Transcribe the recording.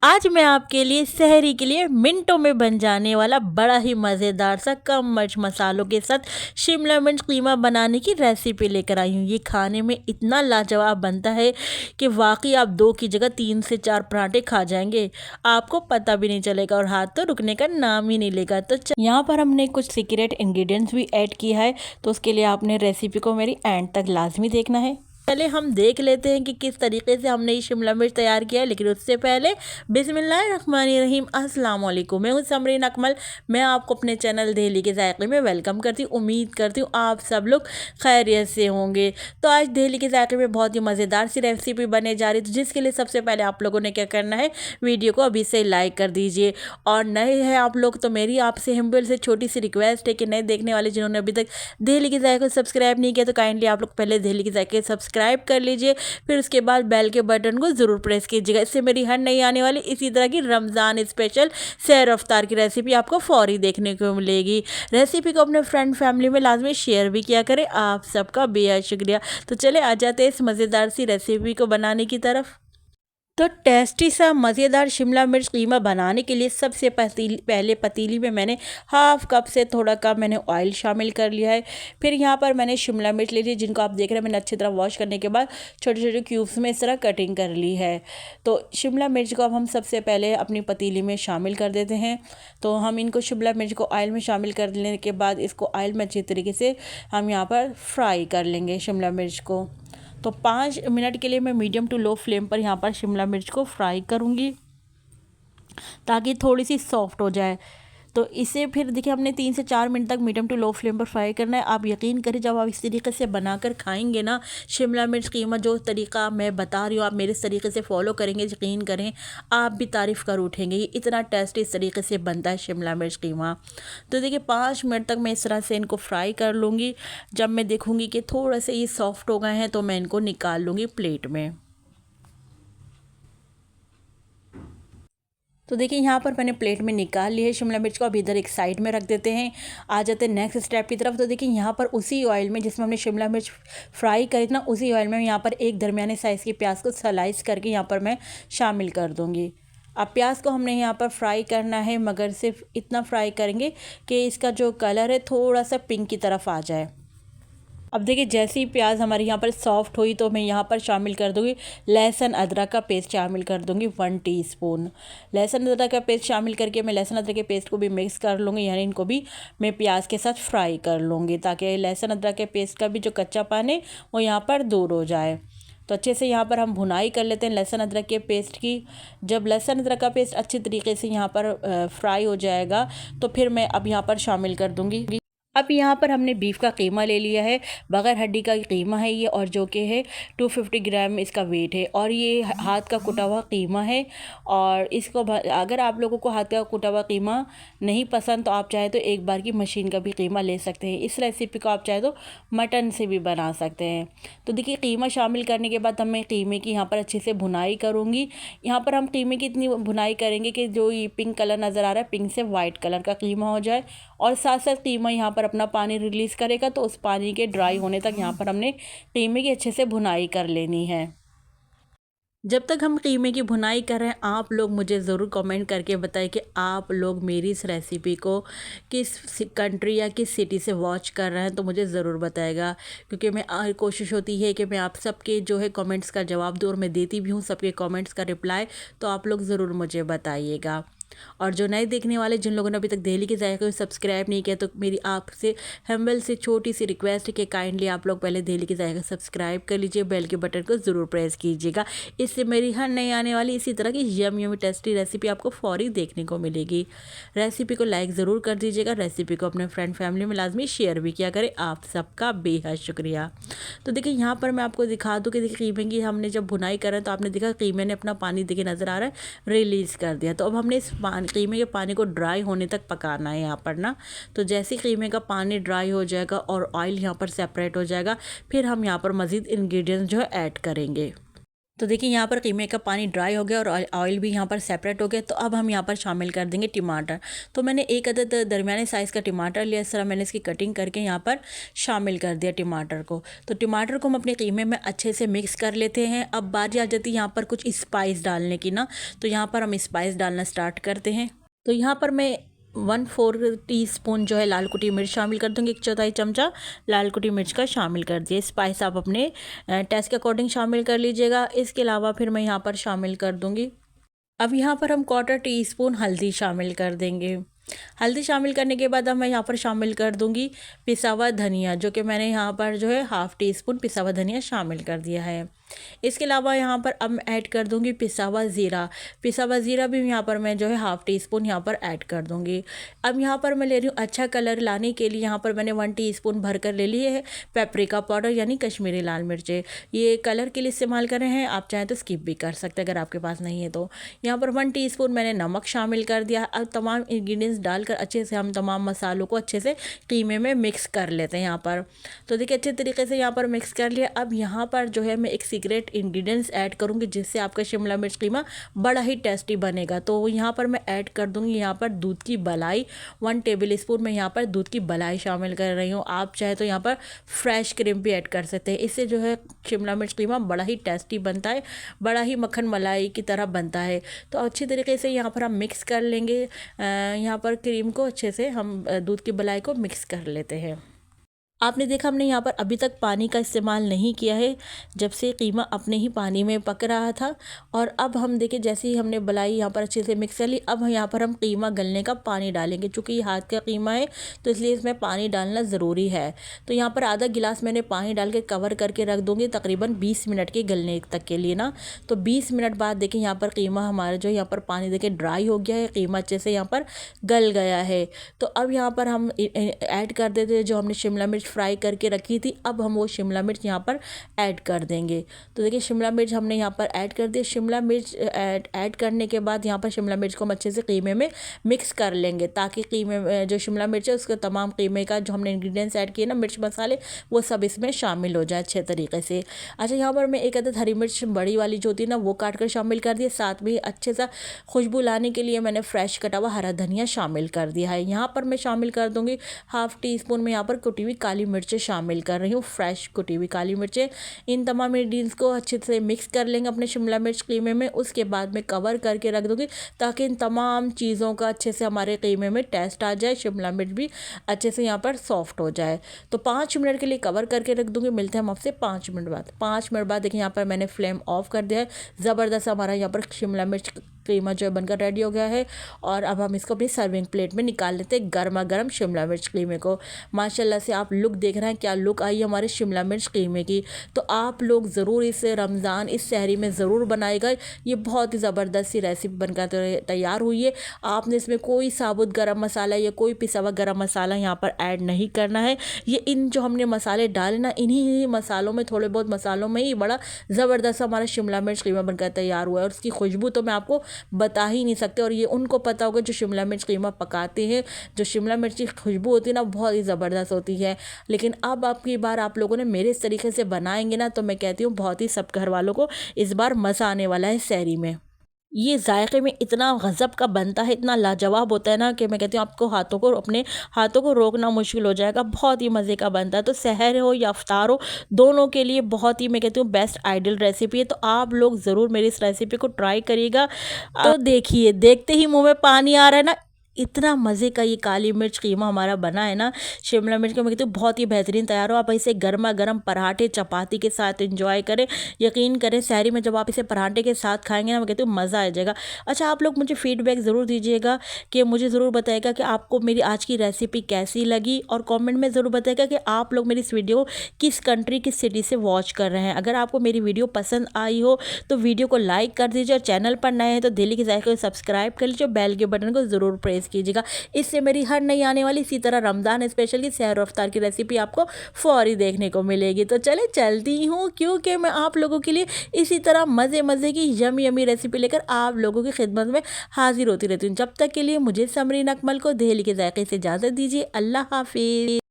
आज मैं आपके लिए सहरी के लिए मिनटों में बन जाने वाला बड़ा ही मज़ेदार सा कम मिर्च मसालों के साथ शिमला मिर्च कीमा बनाने की रेसिपी लेकर आई हूँ। ये खाने में इतना लाजवाब बनता है कि वाकई आप 2 की जगह 3 से 4 पराठे खा जाएंगे। आपको पता भी नहीं चलेगा और हाथ तो रुकने का नाम ही नहीं लेगा। तो यहाँ पर हमने कुछ सीक्रेट इंग्रेडिएंट्स भी ऐड किया है, तो उसके लिए आपने रेसिपी को मेरी एंड तक लाजमी देखना है। पहले हम देख लेते हैं कि किस तरीके से हमने ये शिमला मिर्च तैयार किया है, लेकिन उससे पहले बिस्मिल्लाहिर्रहमानिर्रहीम अस्सलाम वालेकुम। मैं हूँ समरीन अकमल। मैं आपको अपने चैनल दिल्ली के जायके में वेलकम करती हूँ। उम्मीद करती हूँ आप सब लोग खैरियत से होंगे। तो आज दिल्ली के जायके में बहुत ही मज़ेदार सी रेसिपी बनने जा रही है, तो जिसके लिए सबसे पहले आप लोगों ने क्या करना है, वीडियो को अभी से लाइक कर दीजिए। और नए हैं आप लोग तो मेरी आपसे हिम्बल से छोटी सी रिक्वेस्ट है कि नए देखने वाले जिन्होंने अभी तक दिल्ली के जायके को सब्सक्राइब नहीं किया, तो काइंडली आप लोग पहले दिल्ली के जायके सब्सक्राइब कर लीजिए, फिर उसके बाद बेल के बटन को ज़रूर प्रेस कीजिएगा। इससे मेरी हर नई आने वाली इसी तरह की रमज़ान स्पेशल सैर अफ्तार की रेसिपी आपको फौरी देखने को मिलेगी। रेसिपी को अपने फ्रेंड फैमिली में लाजमी शेयर भी किया करें। आप सबका बेहद शुक्रिया। तो चले आ जाते हैं इस मज़ेदार सी रेसिपी को बनाने की तरफ। तो टेस्टी सा मज़ेदार शिमला मिर्च कीमा बनाने के लिए सबसे पहले पतीली में मैंने हाफ़ कप से थोड़ा कम मैंने ऑयल शामिल कर लिया है। फिर यहाँ पर मैंने शिमला मिर्च ले ली, जिनको आप देख रहे हैं मैंने अच्छी तरह वॉश करने के बाद छोटे छोटे क्यूब्स में इस तरह कटिंग कर ली है। तो शिमला मिर्च को अब हम सबसे पहले अपनी पतीली में शामिल कर देते हैं। तो हम इनको शिमला मिर्च को ऑयल में शामिल कर लेने के बाद इसको ऑयल में अच्छी तरीके से हम यहाँ पर फ्राई कर लेंगे शिमला मिर्च को। तो 5 मिनट के लिए मैं मीडियम टू लो फ्लेम पर यहाँ पर शिमला मिर्च को फ्राई करूँगी ताकि थोड़ी सी सॉफ्ट हो जाए। तो इसे फिर देखिए हमने 3 से 4 मिनट तक मीडियम टू लो फ्लेम पर फ्राई करना है। आप यकीन करें जब आप इस तरीके से बनाकर खाएंगे ना शिमला मिर्च कीमा, जो तरीका मैं बता रही हूँ आप मेरे इस तरीके से फॉलो करेंगे, यकीन करें आप भी तारीफ़ कर उठेंगे। ये इतना टेस्टी इस तरीके से बनता है शिमला मिर्च कीमा। तो देखिए 5 मिनट तक मैं इस तरह से इनको फ्राई कर लूँगी। जब मैं देखूँगी कि थोड़ा से ये सॉफ्ट हो गए हैं तो मैं इनको निकाल लूँगी प्लेट में। तो देखिए यहाँ पर मैंने प्लेट में निकाल ली है शिमला मिर्च को। अब इधर एक साइड में रख देते हैं। आ जाते हैं नेक्स्ट स्टेप की तरफ। तो देखिए यहाँ पर उसी ऑयल में जिसमें हमने शिमला मिर्च फ्राई करी थी ना, उसी ऑयल में यहाँ पर एक दरमियाने साइज़ की प्याज को स्लाइस करके यहाँ पर मैं शामिल कर दूँगी। अब प्याज को हमने यहाँ पर फ्राई करना है, मगर सिर्फ इतना फ्राई करेंगे कि इसका जो कलर है थोड़ा सा पिंक की तरफ आ जाए। अब देखिए जैसे ही प्याज हमारी यहाँ पर सॉफ्ट हुई तो मैं यहाँ पर शामिल कर दूँगी लहसुन अदरक का पेस्ट शामिल कर दूँगी 1 टीस्पून। लहसुन अदरक का पेस्ट शामिल करके मैं लहसुन अदरक के पेस्ट को भी मिक्स कर लूँगी, यानी इनको भी मैं प्याज के साथ फ्राई कर लूँगी ताकि लहसुन अदरक के पेस्ट का भी जो कच्चापन है वो यहाँ पर दूर हो जाए। तो अच्छे से यहाँ पर हम भुनाई कर लेते हैं लहसुन अदरक के पेस्ट की। जब लहसुन अदरक का पेस्ट अच्छी तरीके से यहाँ पर फ्राई हो जाएगा तो फिर मैं अब यहाँ पर शामिल कर दूँगी। अब यहाँ पर हमने बीफ का कीमा ले लिया है, बग़ैर हड्डी का कीमा है ये, और जो कि है 250 ग्राम इसका वेट है, और ये हाथ का कुटा हुआ कीमा है। और इसको अगर आप लोगों को हाथ का कुटा हुआ कीमा नहीं पसंद तो आप चाहे तो एक बार की मशीन का भी कीमा ले सकते हैं। इस रेसिपी को आप चाहे तो मटन से भी बना सकते हैं। तो देखिए कीमा शामिल करने के बाद मैं कीमे की यहाँ पर अच्छे से भुनाई करूँगी। यहाँ पर हम कीमे की इतनी भुनाई करेंगे कि जो ये पिंक कलर नज़र आ रहा है, पिंक से वाइट कलर का कीमा हो जाए, और साथ साथ कीमा यहाँ पर अपना पानी रिलीज़ करेगा। तो उस पानी के ड्राई होने तक यहाँ पर हमने कीमे की अच्छे से भुनाई कर लेनी है। जब तक हम कीमे की भुनाई कर रहे हैं आप लोग मुझे ज़रूर कमेंट करके बताएं कि आप लोग मेरी इस रेसिपी को किस कंट्री या किस सिटी से वॉच कर रहे हैं, तो मुझे ज़रूर बताएगा। क्योंकि मैं कोशिश होती है कि मैं आप सबके जो है कमेंट्स का जवाब दूँ, और मैं देती भी हूँ सबके कमेंट्स का रिप्लाई। तो आप लोग ज़रूर मुझे बताइएगा। और जो नए देखने वाले जिन लोगों ने अभी तक दिल्ली के जायके को सब्सक्राइब नहीं किया, तो मेरी आपसे हम्बल से छोटी सी रिक्वेस्ट है कि काइंडली आप लोग पहले दिल्ली के जायके सब्सक्राइब कर लीजिए, बेल के बटन को ज़रूर प्रेस कीजिएगा। इससे मेरी हर नई आने वाली इसी तरह की यमी टेस्टी रेसिपी आपको फौरी देखने को मिलेगी। रेसिपी को लाइक ज़रूर कर दीजिएगा, रेसिपी को अपने फ्रेंड फैमिली में लाजमी शेयर भी किया करें। आप सबका बेहद शुक्रिया। तो देखिए यहाँ पर मैं आपको दिखा दूँ कि देखिए कीमे की हमने जब भुनाई करा तो आपने देखा कीमे ने अपना पानी देखिए नज़र आ रहा है रिलीज़ कर दिया। तो अब हमने इस कीमे के पानी को ड्राई होने तक पकाना है यहाँ पर ना। तो जैसे कीमे का पानी ड्राई हो जाएगा और ऑयल यहाँ पर सेपरेट हो जाएगा, फिर हम यहाँ पर मज़ीद इंग्रेडिएंट्स जो है ऐड करेंगे। तो देखिए यहाँ पर कीमे का पानी ड्राई हो गया और ऑयल भी यहाँ पर सेपरेट हो गया। तो अब हम यहाँ पर शामिल कर देंगे टमाटर। तो मैंने एक अदद दरमियाने साइज़ का टमाटर लिया, इस तरह मैंने इसकी कटिंग करके यहाँ पर शामिल कर दिया टमाटर को। तो टमाटर को हम अपने कीमे में अच्छे से मिक्स कर लेते हैं। अब बारी आ जाती है यहाँ पर कुछ स्पाइस डालने की ना, तो यहाँ पर हम स्पाइस डालना स्टार्ट करते हैं। तो यहाँ पर मैं 1/4 टीस्पून जो है लाल कुटी मिर्च शामिल कर दूँगी, 1/4 चमचा लाल कुटी मिर्च का शामिल कर दिए। स्पाइस आप अपने टेस्ट के अकॉर्डिंग शामिल कर लीजिएगा। इसके अलावा फिर मैं यहाँ पर शामिल कर दूँगी, अब यहाँ पर हम 1/4 टीस्पून हल्दी शामिल कर देंगे। हल्दी शामिल करने के बाद अब मैं यहाँ पर शामिल कर दूँगी पिसा हुआ धनिया, जो कि मैंने यहाँ पर जो है 1/2 टीस्पून पिसा हुआ धनिया शामिल कर दिया है। इसके अलावा यहाँ पर अब मैं ऐड कर दूँगी पिसा हुआ ज़ीरा। पिसा हुआ ज़ीरा भी यहाँ पर मैं जो है 1/2 टीस्पून यहाँ पर ऐड कर दूँगी। अब यहाँ पर मैं ले रही हूँ अच्छा कलर लाने के लिए, यहाँ पर मैंने 1 टीस्पून भर कर ले लिए है पेपरिका पाउडर यानी कश्मीरी लाल मिर्चें। ये कलर के लिए इस्तेमाल कर रहे हैं, आप चाहें तो स्किप भी कर सकते हैं अगर आपके पास नहीं है तो। यहाँ पर 1 टीस्पून मैंने नमक शामिल कर दिया। अब तमाम इंग्रेडिएंट्स डालकर अच्छे से हम तमाम मसालों को अच्छे से कीमे में मिक्स कर लेते हैं यहाँ पर। तो देखिए अच्छे तरीके से यहाँ पर मिक्स कर लिया। अब यहाँ पर जो है मैं एक सीक्रेट इंग्रेडिएंट्स ऐड करूँगी जिससे आपका शिमला मिर्च कीमा बड़ा ही टेस्टी बनेगा। तो यहाँ पर मैं ऐड कर दूँगी यहाँ पर दूध की मलाई, 1 टेबल स्पून मैं यहाँ पर दूध की मलाई शामिल कर रही हूँ। आप चाहे तो यहाँ पर फ्रेश क्रीम भी ऐड कर सकते हैं। इससे जो है शिमला मिर्च कीमा बड़ा ही टेस्टी बनता है, बड़ा ही मक्खन मलाई की तरह बनता है। तो अच्छी तरीके से यहाँ पर हम मिक्स कर लेंगे। यहाँ पर क्रीम को अच्छे से हम दूध की मलाई को मिक्स कर लेते हैं। आपने देखा हमने यहाँ पर अभी तक पानी का इस्तेमाल नहीं किया है, जब से कीमा अपने ही पानी में पक रहा था। और अब हम देखिए जैसे ही हमने मलाई यहाँ पर अच्छे से मिक्स कर ली, अब यहाँ पर हम कीमा गलने का पानी डालेंगे। चूँकि ये हाथ का कीमा है तो इसलिए इसमें पानी डालना ज़रूरी है। तो यहाँ पर आधा गिलास मैंने पानी डाल के कवर करके रख दूँगी तकरीबन 20 मिनट के गलने तक के लिए ना। तो 20 मिनट बाद देखिए यहाँ पर कीमा हमारा जो यहाँ पर पानी देखिए ड्राई हो गया है, कीमा अच्छे से यहाँ पर गल गया है। तो अब यहाँ पर हम ऐड कर देते हैं जो हमने शिमला मिर्च फ्राई करके रखी थी। अब हम वो शिमला मिर्च यहाँ पर ऐड कर देंगे। तो देखिए शिमला मिर्च हमने यहाँ पर ऐड कर दिया। शिमला मिर्च ऐड करने के बाद यहाँ पर शिमला मिर्च को हम अच्छे से कीमे में मिक्स कर लेंगे, ताकि कीमे में जो शिमला मिर्च है उसके तमाम कीमे का जो हमने इंग्रेडिएंट्स ऐड किए ना, मिर्च मसाले, वो सब इसमें शामिल हो जाए अच्छे तरीके से। अच्छा यहाँ पर मैं एक अदद हरी मिर्च बड़ी वाली जो होती है ना, वो काट कर शामिल कर दिया। साथ में अच्छे सा खुशबू लाने के लिए मैंने फ्रेश कटा हुआ हरा धनिया शामिल कर दिया है। यहाँ पर मैं शामिल कर दूँगी 1/2 टीस्पून में यहाँ पर कुटी हुई काली मिर्चें शामिल कर रही हूँ, फ्रेश कुटी हुई काली मिर्चें। इन तमाम इंग्रेडिएंट्स को अच्छे से मिक्स कर लेंगे अपने शिमला मिर्च कीमे में। उसके बाद मैं कवर करके रख दूँगी ताकि इन तमाम चीज़ों का अच्छे से हमारे कीमे में टेस्ट आ जाए, शिमला मिर्च भी अच्छे से यहाँ पर सॉफ्ट हो जाए। तो 5 मिनट के लिए कवर करके रख दूँगी। मिलते हैं हम आपसे 5 मिनट बाद। 5 मिनट बाद देखिए यहाँ पर मैंने फ्लेम ऑफ कर दिया है। ज़बरदस्त हमारा यहाँ पर शिमला मिर्च कीमा जो है बनकर रेडी हो गया है। और अब हम इसको अपनी सर्विंग प्लेट में निकाल लेते हैं, गर्मा गर्म शिमला मिर्च कीमे को। माशाल्लाह से आप लुक देख रहे हैं, क्या लुक आई हमारे शिमला मिर्च कीमे की। तो आप लोग ज़रूर इस रमज़ान इस सहरी में ज़रूर बनाएगा। ये बहुत ही ज़बरदस्त सी रेसिपी बनकर तैयार हुई है। आपने इसमें कोई साबुत गरम मसाला या कोई पिसा हुआ गरम मसाला यहाँ पर ऐड नहीं करना है। ये इन जो हमने मसाले डाले ना, इन्हीं मसालों में, थोड़े बहुत मसालों में ही बड़ा ज़बरदस्त हमारा शिमला मिर्च कीमा बनकर तैयार हुआ है। और उसकी खुशबू तो मैं आपको बता ही नहीं सकते। और ये उनको पता होगा जो शिमला मिर्च कीमा पकाते हैं, जो शिमला मिर्च की खुशबू होती है ना, बहुत ही ज़बरदस्त होती है। लेकिन अब आपकी बार आप लोगों ने मेरे इस तरीके से बनाएंगे ना, तो मैं कहती हूँ बहुत ही सब घर वालों को इस बार मज़ा आने वाला है सहरी में। ये जायके में इतना गज़ब का बनता है, इतना लाजवाब होता है ना, कि मैं कहती हूँ आपको अपने हाथों को रोकना मुश्किल हो जाएगा। बहुत ही मज़े का बनता है। तो सहर हो या इफ्तार हो, दोनों के लिए बहुत ही मैं कहती हूँ बेस्ट आइडियल रेसिपी है। तो आप लोग ज़रूर मेरी इस रेसिपी को ट्राई करिएगा। तो देखिए, देखते ही मुँह में पानी आ रहा है ना, इतना मज़े का ये काली मिर्च कीमा हमारा बना है ना, शिमला मिर्च का मैं कहती हूँ बहुत ही बेहतरीन तैयार हो। आप इसे गर्मा गर्म पराठे चपाती के साथ एंजॉय करें। यकीन करें सहरी में जब आप इसे पराठे के साथ खाएंगे ना, मैं कहती हूँ मज़ा आ जाएगा। अच्छा, आप लोग मुझे फीडबैक ज़रूर दीजिएगा, कि मुझे ज़रूर बताइएगा कि आपको मेरी आज की रेसिपी कैसी लगी। और कॉमेंट में ज़रूर बताइएगा कि आप लोग मेरी इस वीडियो किस कंट्री, किस सिटी से वॉच कर रहे हैं। अगर आपको मेरी वीडियो पसंद आई हो तो वीडियो को लाइक कर दीजिए। और चैनल पर नए हैं तो दिल्ली के जायके को सब्सक्राइब कर लीजिए, बेल के बटन को ज़रूर प्रेस कीजिएगा। इससे मेरी हर नई आने वाली इसी तरह रमज़ान स्पेशल की सहर और इफ्तार की रेसिपी आपको फौरी देखने को मिलेगी। तो चले चलती हूँ, क्योंकि मैं आप लोगों के लिए इसी तरह मज़े मज़े की यमी यमी रेसिपी लेकर आप लोगों की खिदमत में हाजिर होती रहती हूँ। जब तक के लिए मुझे समरीन अकमल को दिल्ली के जायके से इजाज़त दीजिए। अल्लाह हाफिज़।